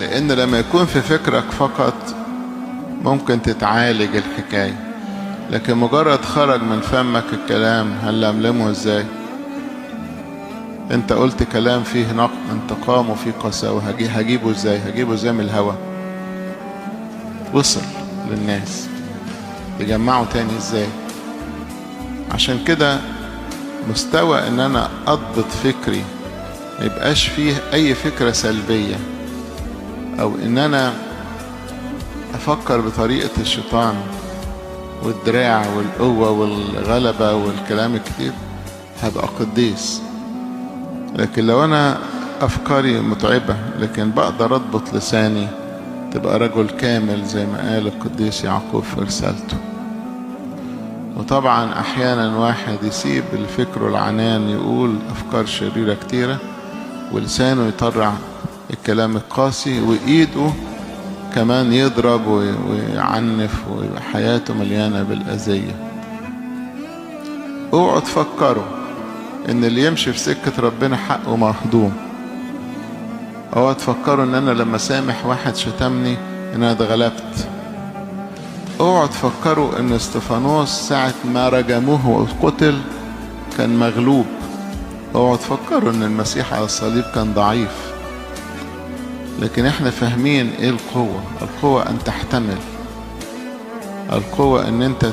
لأن لما يكون في فكرك فقط ممكن تتعالج الحكاية، لكن مجرد خرج من فمك الكلام هنلملمه ازاي؟ انت قلت كلام فيه انتقام وفيه قساوة، هجيبه ازاي؟ هجيبه ازاي من الهوا؟ وصل للناس، تجمعه تاني ازاي؟ عشان كده مستوى ان انا اضبط فكري ما يبقاش فيه اي فكرة سلبية، او ان انا افكر بطريقة الشيطان والدراع والقوة والغلبة والكلام الكتير، هبقى قديس. لكن لو انا افكاري متعبة لكن بقدر اضبط لساني، تبقى رجل كامل زي ما قال القديس يعقوب في رسالته. وطبعا احيانا واحد يسيب الفكر العنان يقول افكار شريرة كتيرة، ولسانه يطرع الكلام القاسي، وايده كمان يضرب ويعنف، ويبقى حياته مليانة بالأذية. اوعوا تفكروا ان اللي يمشي في سكة ربنا حقه مهضوم. اوعوا تفكروا ان انا لما سامح واحد شتمني ان انا اتغلبت. اوعوا تفكروا ان استفانوس ساعة ما رجموه وقتل كان مغلوب. اوعوا تفكروا ان المسيح على الصليب كان ضعيف. لكن احنا فاهمين ايه القوة. القوة ان تحتمل، القوة ان انت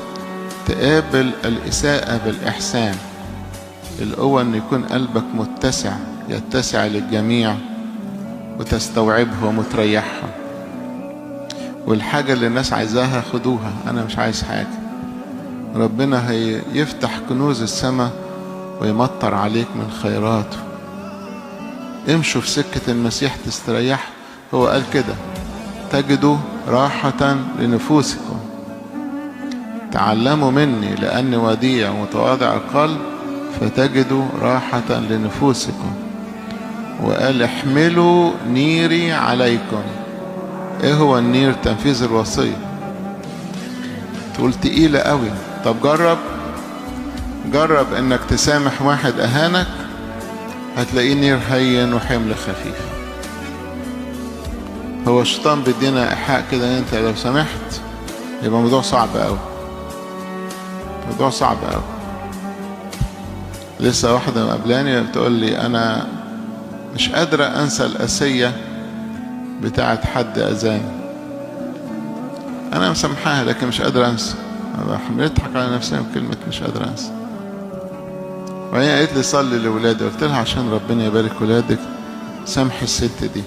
تقابل الاساءة بالاحسان، القوة ان يكون قلبك متسع يتسع للجميع وتستوعبهم وتريحهم، والحاجة اللي الناس عايزاها خدوها، انا مش عايز حاجة. ربنا هيفتح كنوز السماء ويمطر عليك من خيراته. امشوا في سكة المسيح تستريح. هو قال كده: تجدوا راحة لنفوسكم، تعلموا مني لأني وديع ومتواضع القلب فتجدوا راحة لنفوسكم. وقال: احملوا نيري عليكم. ايه هو النير؟ تنفيذ الوصية. تقول تقيلة قوي. طب جرب انك تسامح واحد اهانك، هتلاقيه نير هين وحمل خفيف. هو الشيطان بيدينا إيحاء كده ان انت لو سمحت يبقى موضوع صعب قوي، موضوع صعب قوي. لسه واحدة مقابلاني بتقول لي انا مش قادرة انسى القاسية بتاعت حد اذاني. انا مسامحاها لكن مش قادرة انسى. بتضحك على نفسي بكلمة مش قادرة انسى. وهي قالت لي صلي لولادي. قلت لها عشان ربنا يبارك ولادك سامح الست دي.